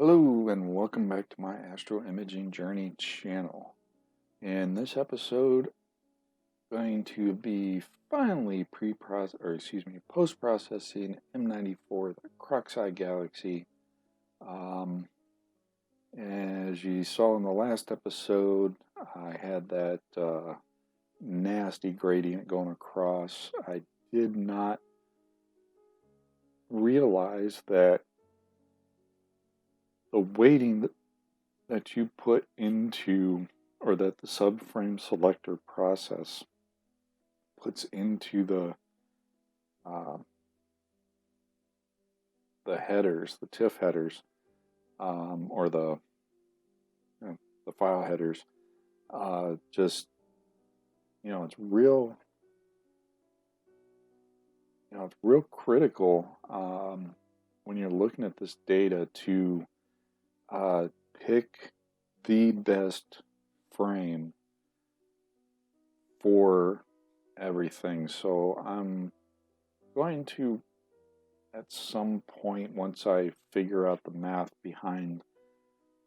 Hello and welcome back to my Astro Imaging Journey channel. In this episode, going to be finally post-processing M94 the Crocs galaxy. As you saw in the last episode, I had that nasty gradient going across. I did not realize that the weighting that you put into, or that the subframe selector process puts into the headers, the TIFF headers, or the file headers, it's real, it's real critical when you're looking at this data to pick the best frame for everything. So I'm going to, at some point, once I figure out the math behind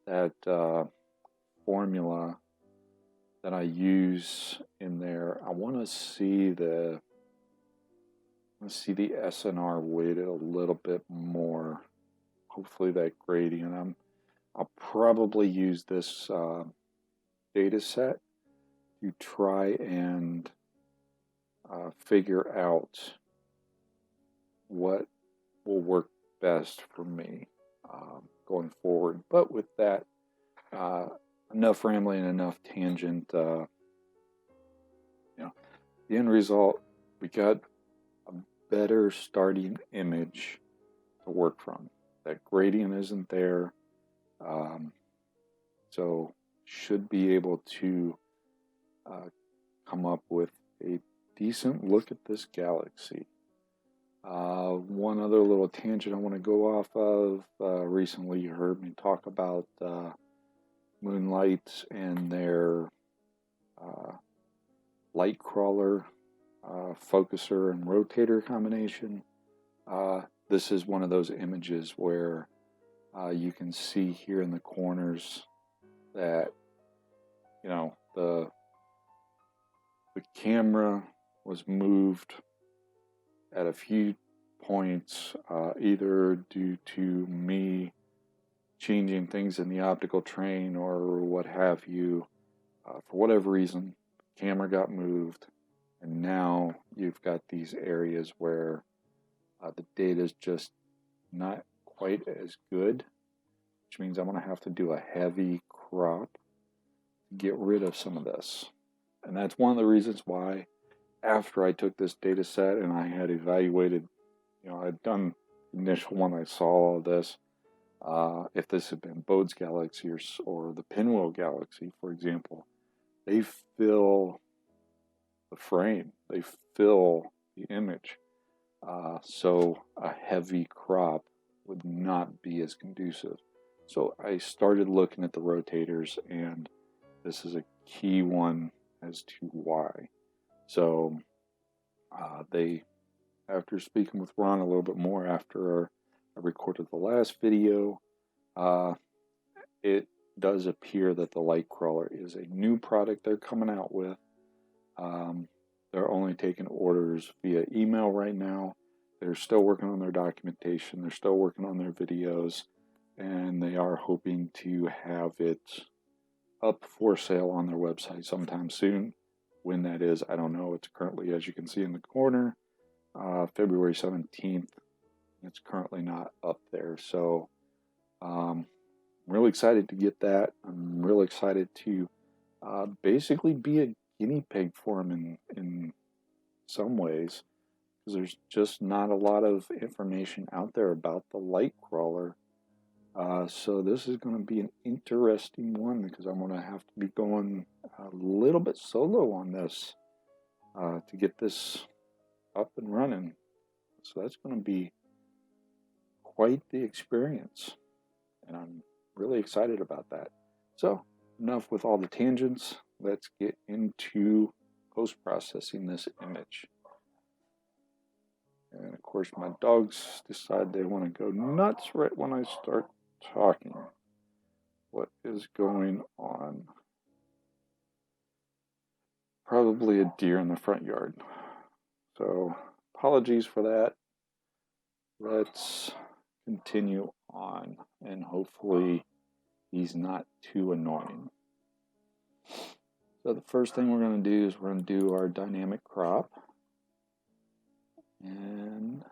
that formula that I use in there, I want to see the SNR weighted a little bit more. Hopefully that gradient. I'll probably use this data set to try and figure out what will work best for me going forward. But with that, enough rambling, enough tangent. The end result, we got a better starting image to work from. That gradient isn't there. So should be able to come up with a decent look at this galaxy. One other little tangent I want to go off of. Recently you heard me talk about Moonlight and their light crawler focuser and rotator combination. This is one of those images where you can see here in the corners that the camera was moved at a few points, either due to me changing things in the optical train or what have you. For whatever reason, the camera got moved, and now you've got these areas where the data is just not quite as good, which means I'm going to have to do a heavy crop to get rid of some of this. And that's one of the reasons why, after I took this data set and I had evaluated, I'd done the initial one, I saw all of this. If this had been Bode's galaxy or the Pinwheel galaxy, for example, they fill the frame, they fill the image. So a heavy crop would not be as conducive. So I started looking at the rotators, and this is a key one as to why. So after speaking with Ron a little bit more after I recorded the last video, it does appear that the light crawler is a new product they're coming out with. They're only taking orders via email right now. They're still working on their documentation. They're still working on their videos, and they are hoping to have it up for sale on their website sometime soon. When that is, I don't know. It's currently, as you can see in the corner, February 17th. It's currently not up there. So I'm really excited to get that. I'm really excited to basically be a guinea pig for them in some ways, because there's just not a lot of information out there about the light crawler. So this is going to be an interesting one, because I'm going to have to be going a little bit solo on this to get this up and running. So that's going to be quite the experience, and I'm really excited about that. So enough with all the tangents. Let's get into post-processing this image. And of course my dogs decide they want to go nuts right when I start talking. What is going on? Probably a deer in the front yard. So apologies for that. Let's continue on, and hopefully he's not too annoying. So the first thing we're going to do is we're going to do our dynamic crop. And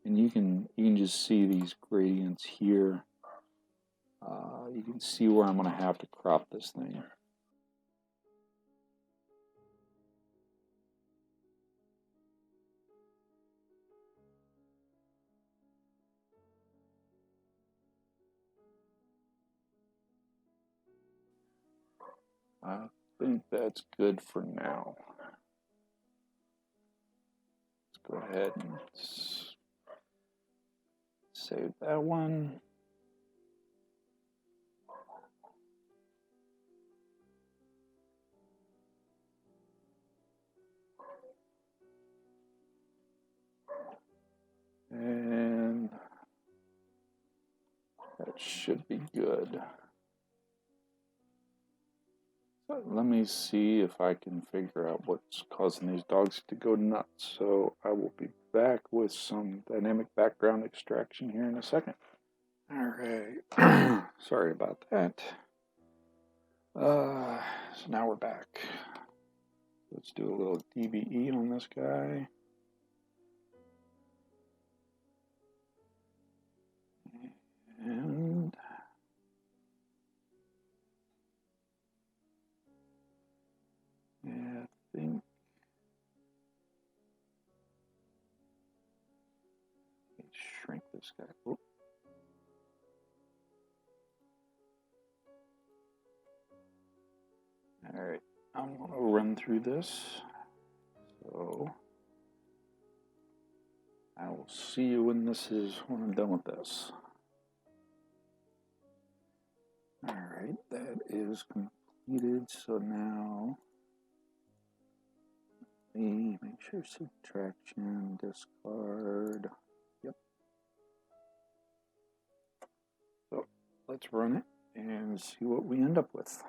you can just see these gradients here. You can see where I'm going to have to crop this thing. I think that's good for now. Let's go ahead and save that one. And that should be good. So let me see if I can figure out what's causing these dogs to go nuts. So I will be back with some dynamic background extraction here in a second. All right. Sorry about that. So now we're back. Let's do a little DBE on this guy. And yeah, I think let's shrink this guy. Oop. All right, I'm gonna run through this. So I will see you when I'm done with this. All right, that is completed. So now make sure subtraction, discard. Yep. So let's run it and see what we end up with.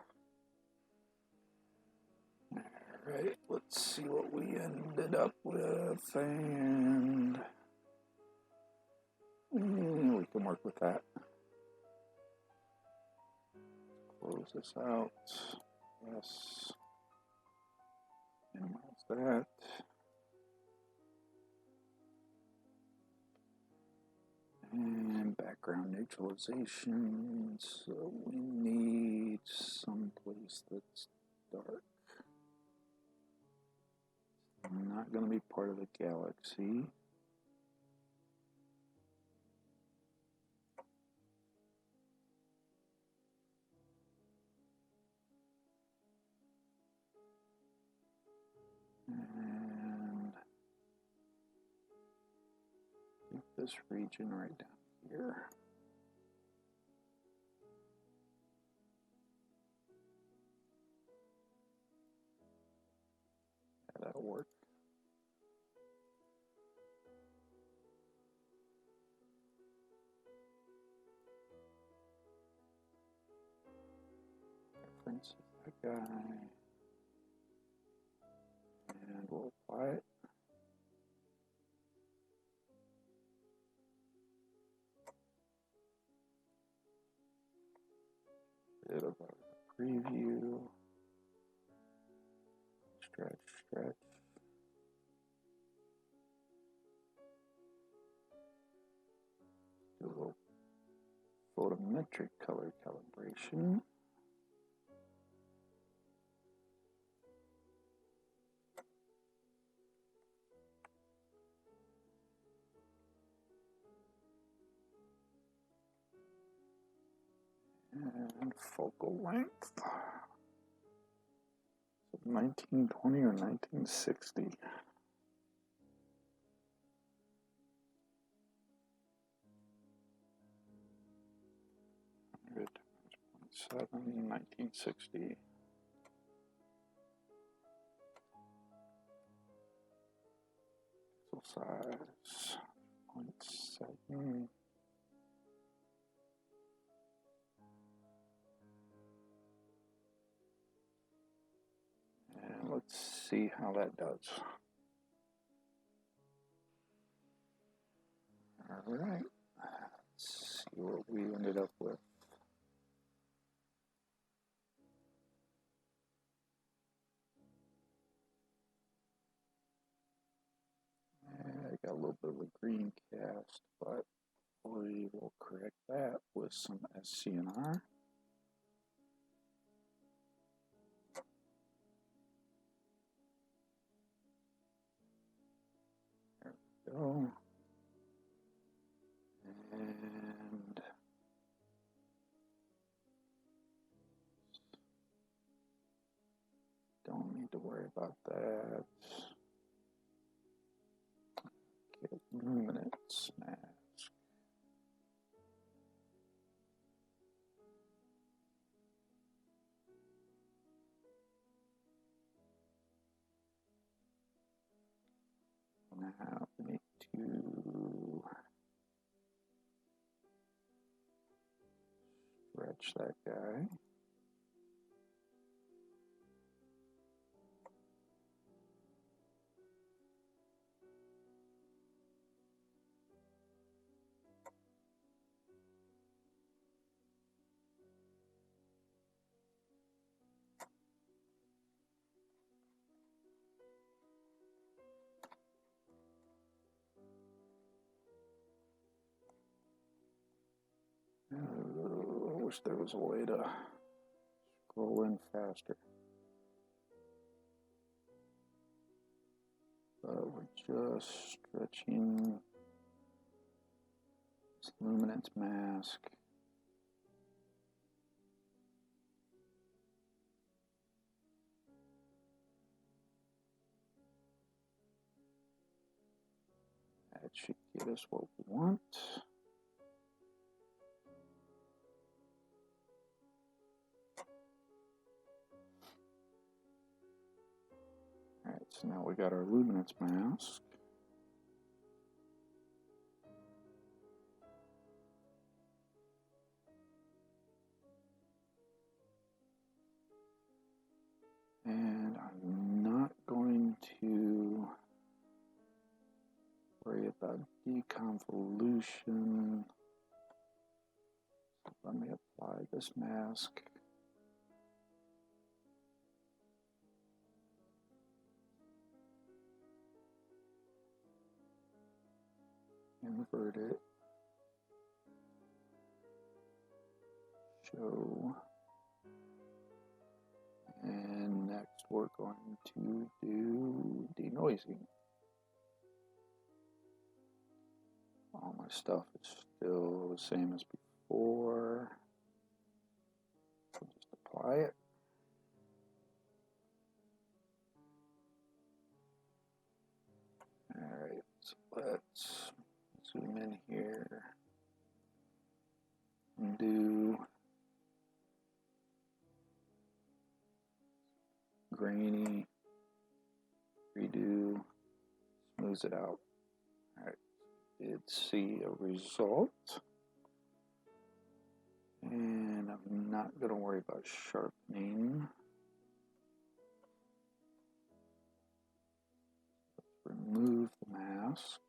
All right, let's see what we ended up with, and we can work with that. Close this out. Yes. Minimize that. And background neutralization. So we need some place that's dark. Not going to be part of the galaxy. And this region right down here. Yeah, that'll work. Reference that guy. And we'll apply it. Bit of a preview. Stretch. Do a little photometric color calibration. And focal length. 1920 or 1960. Good. 1960. Pixel size 0.7. see how that does. All right, let's see what we ended up with. I got a little bit of a green cast, but we will correct that with some SCNR. There we go. And don't need to worry about that. Get luminance mask. Now we need to stretch that guy. I wish there was a way to scroll in faster. But we're just stretching this luminance mask. That should get us what we want. Alright, so now we got our luminance mask. And I'm not going to worry about deconvolution. So let me apply this mask. Invert it. Show. And next we're going to do denoising. All my stuff is still the same as before. So just apply it. Alright, so let's zoom in here and do grainy, redo, smooths it out. Alright, did see a result. And I'm not going to worry about sharpening. Let's remove the mask.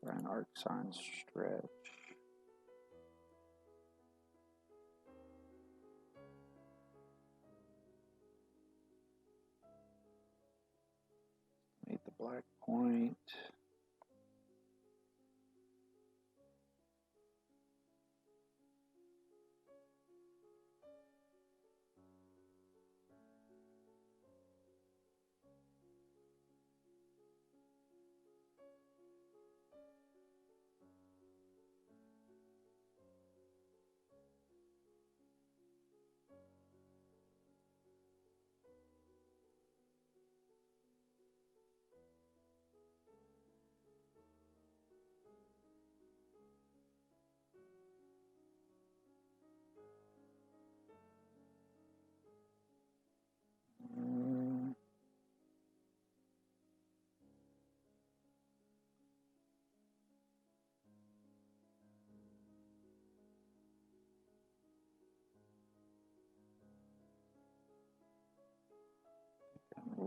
Try an arc sign stretch. Make the black point.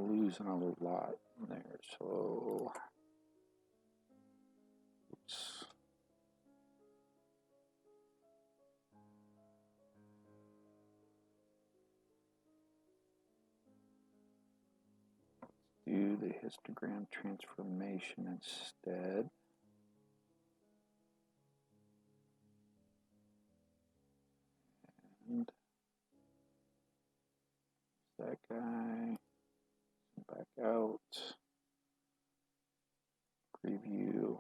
losing a lot in there, so oops. Do the histogram transformation instead. And that guy, back out, preview,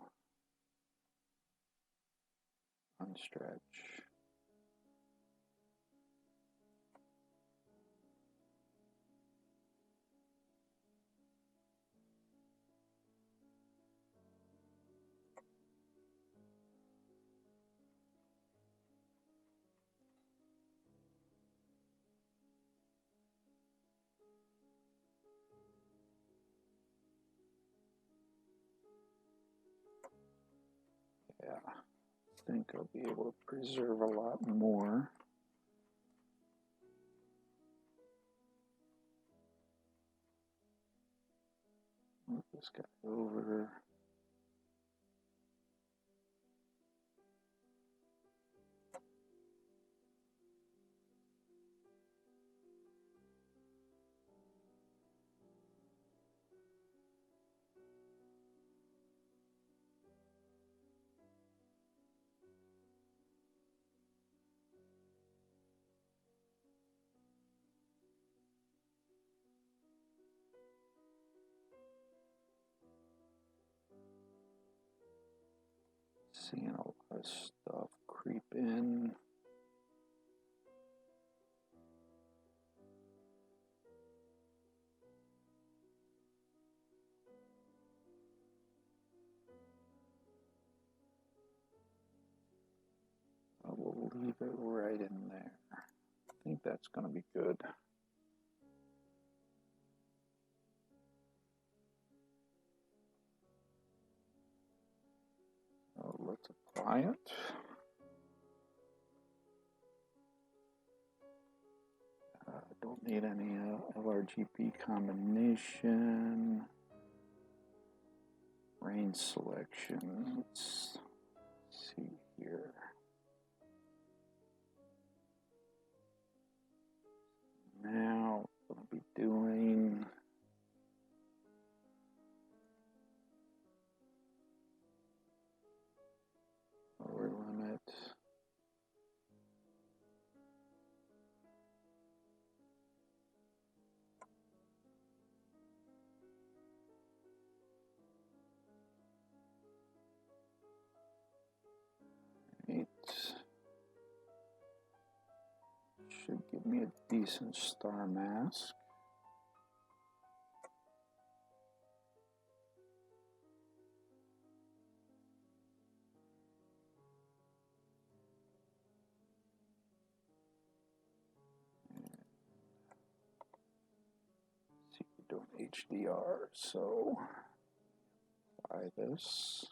unstretch. Yeah, I think I'll be able to preserve a lot more. Move this guy over. Seeing a lot of stuff creep in. I will leave it right in there. I think that's going to be good. So let's apply it. Don't need any LRGP combination. Range selection. Let's see here. Now what I'll be doing lower limit. Right. Should give me a decent star mask. See, we're doing HDR, so apply this.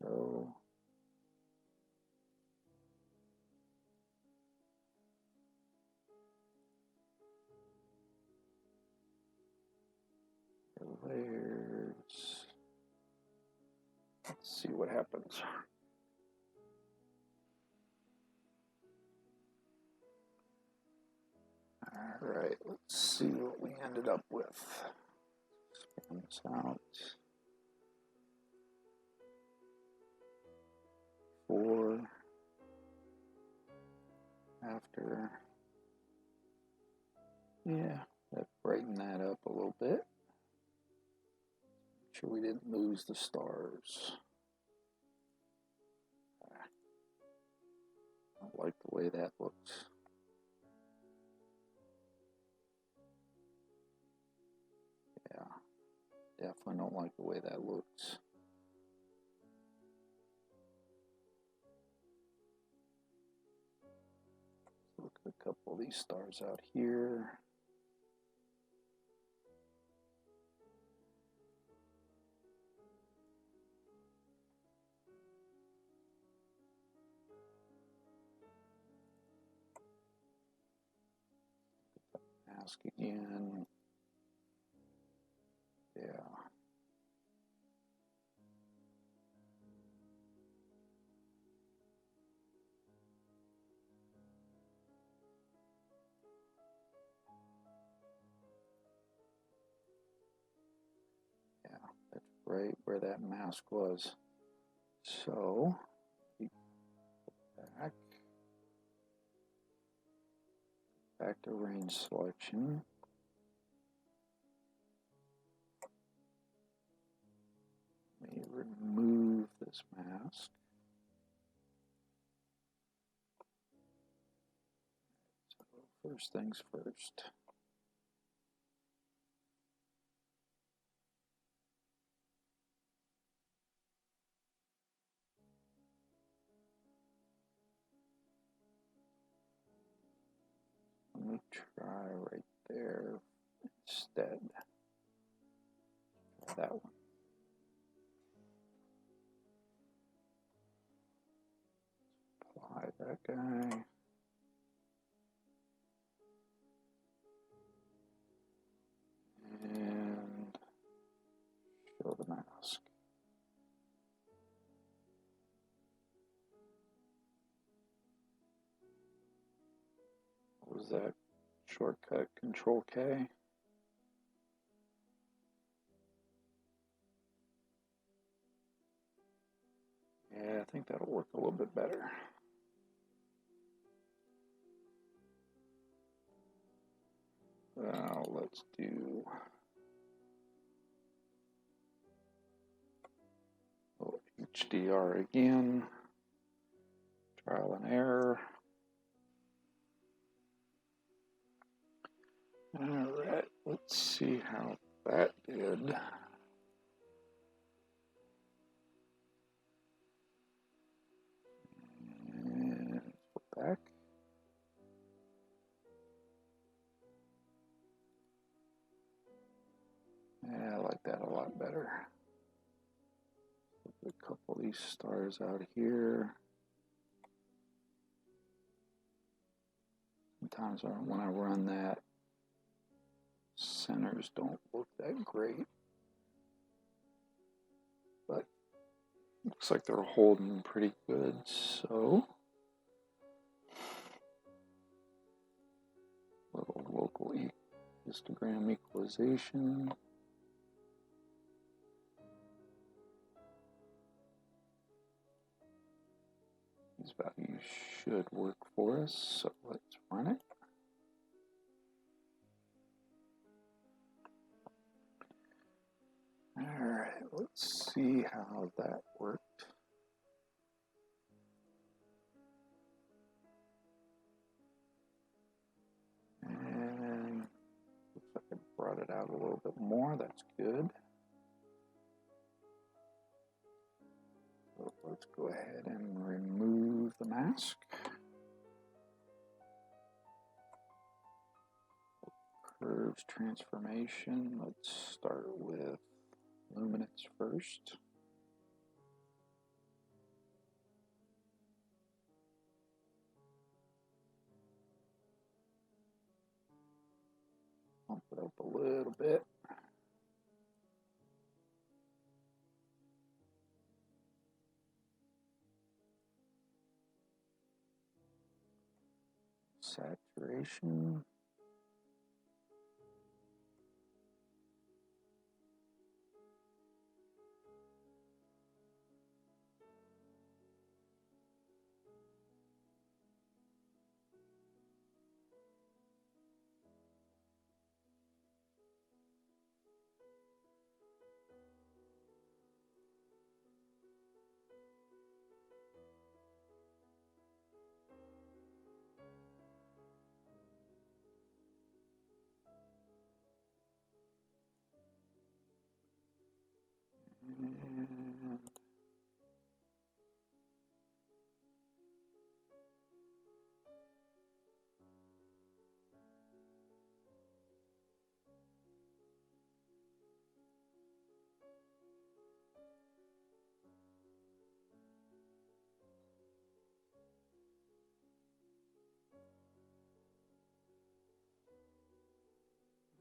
Show. Layers. Let's see what happens. All right, let's see what we ended up with. Span this out. 4 after. Yeah, that brightened that up a little bit. Make sure we didn't lose the stars. I don't like the way that looks. Yeah, definitely don't like the way that looks. Look at a couple of these stars out here. mask again. Yeah. Yeah, that's right where that mask was. So, back to range selection. Let me remove this mask. So first things first. Let me try right there instead. Try that one. Apply that guy. And show the mask. What was that? Shortcut Control K. Yeah, I think that'll work a little bit better. Now let's do HDR again. Trial and error. Alright, let's see how that did. And go back. Yeah, I like that a lot better. Put a couple of these stars out here. Sometimes when I run that, centers don't look that great. But looks like they're holding pretty good, so little local histogram equalization. These values should work for us, so let's run it. Alright, let's see how that worked. And looks like I brought it out a little bit more, that's good. So let's go ahead and remove the mask. Curves transformation, let's start with luminance first. Pump it up a little bit. Saturation.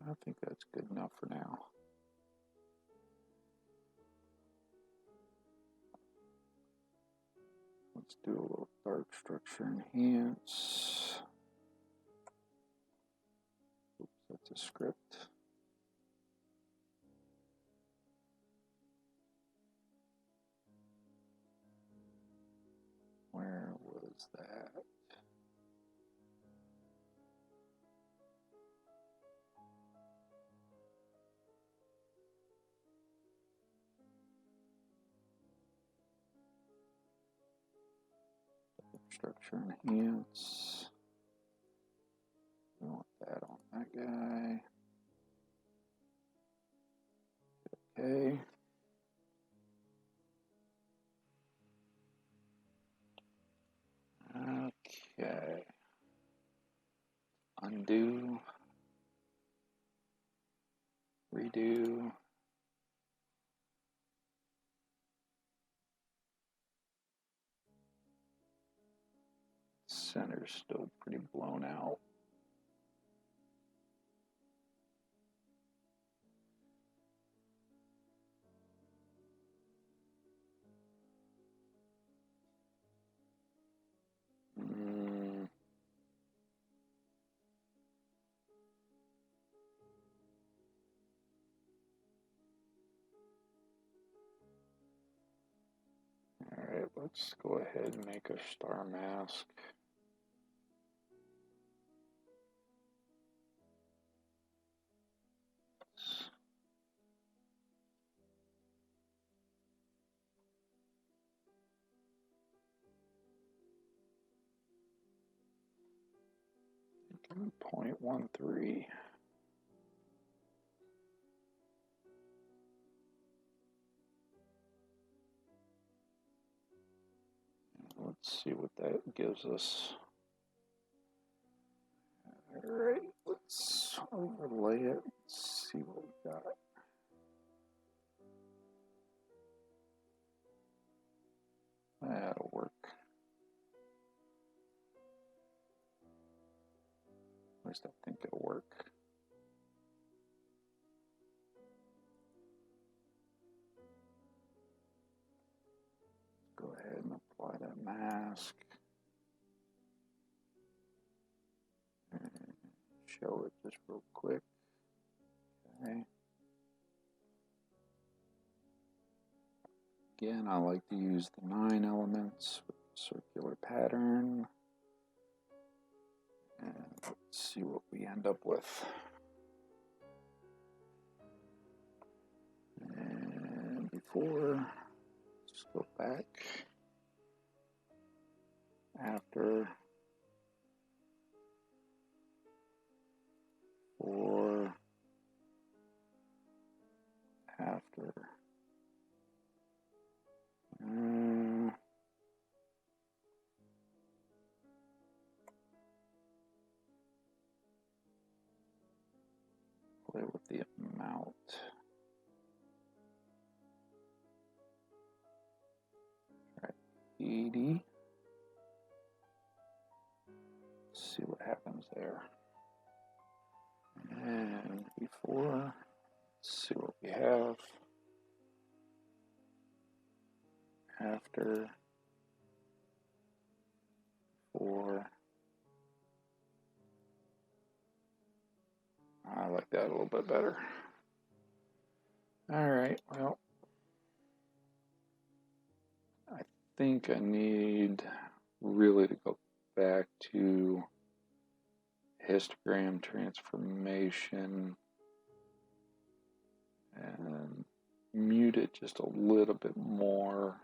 I think that's good enough for now. Let's do a little dark structure enhance. Oops, that's a script. Where was that? Structure enhance. We want that on that guy. Okay. Okay. Undo. Redo. Center's still pretty blown out. Alright, let's go ahead and make a star mask. .13. Let's see what that gives us. Alright, let's overlay it. Let's see what we got. That'll work. At least I think it'll work. Go ahead and apply that mask. And show it just real quick. Okay. Again, I like to use the 9 elements with the circular pattern. And let's see what we end up with. And before, let's go back. After. For. After. Play with the amount. All right, 80. Let's see what happens there. And before, let's see what we have. After. For. I like that a little bit better. All right, well, I think I need really to go back to histogram transformation and mute it just a little bit more.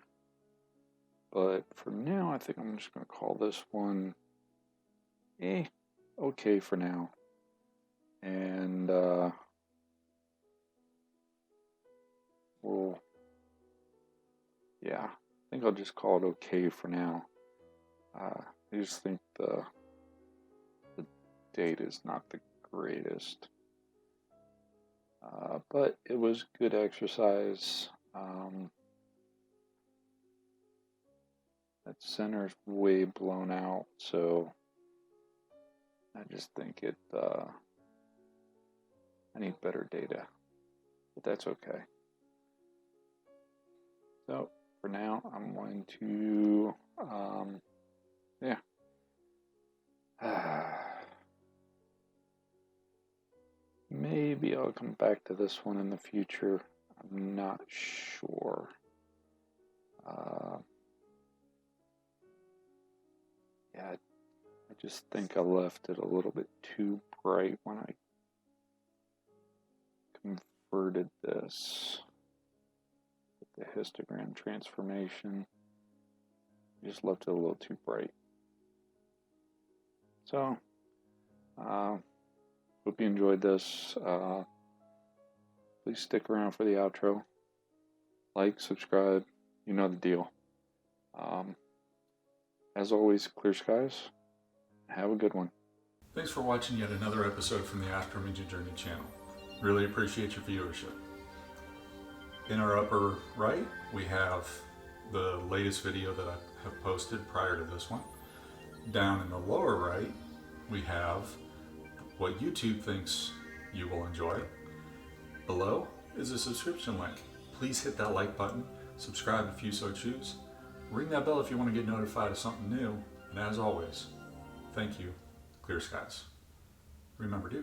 But for now, I think I'm just going to call this one okay for now. And yeah, I think I'll just call it okay for now. I just think the date is not the greatest. But it was good exercise. That center's way blown out, so I just think it I need better data, but that's okay. So for now, I'm going to, yeah. Maybe I'll come back to this one in the future. I'm not sure. Yeah, I just think I left it a little bit too bright when I converted this with the histogram transformation. I just left it a little too bright. So, hope you enjoyed this. Please stick around for the outro. Like, subscribe, you know the deal. As always, clear skies. Have a good one. Thanks for watching yet another episode from the Astro Ninja Journey channel. Really appreciate your viewership. In our upper right, we have the latest video that I have posted prior to this one. Down in the lower right, we have what YouTube thinks you will enjoy. Below is a subscription link. Please hit that like button, subscribe if you so choose, ring that bell if you want to get notified of something new, and as always, thank you, clear skies. Remember to